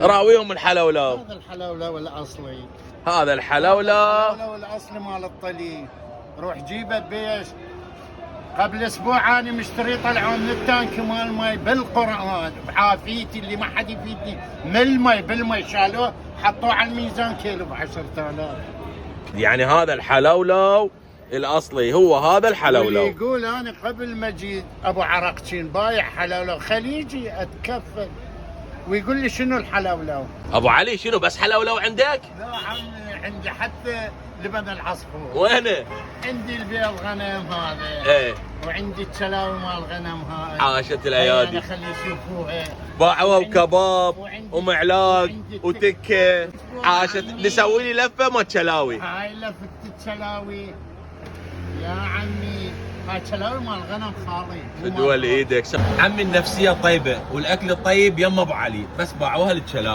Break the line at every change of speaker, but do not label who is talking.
راويهم الحلولو.
هذا الحلولو الاصلي.
هذا الحلولو
الاصلي مال الطلي. روح جيبه بيش. قبل اسبوع انا مشتري طلعوا من التانك مال ماي بالقران بعافيتي اللي ما حد يفيدني من الماي بالماي شالوه حطوه على الميزان كيلو ب 10,000.
يعني هذا الحلولو الاصلي هو هذا الحلولو.
يقول انا قبل ما جيت ابو عرقتين بايع حلولو خليجي اتكفل ويقول لي شنو الحلولو؟
ابو علي شنو بس حلولو عندك؟
لا عمي عندي حتى لبن العصفور.
وينه؟
عندي البيض غنم هذا.
ايه
وعندي التلاوي مال الغنم هاي.
عاشت الايادي.
انا خلي يشوفوها.
باعوا وكباب ومعلاق وتكه. عاشت نسوي لي لفه ما تشلاوي.
هاي لفه التلاوي يا عمي. هاي تلاوي مال الغنم خالي.
دول ايدك عمي. النفسيه طيبه والاكل الطيب يم ابو علي بس باعوها للتشلاوي.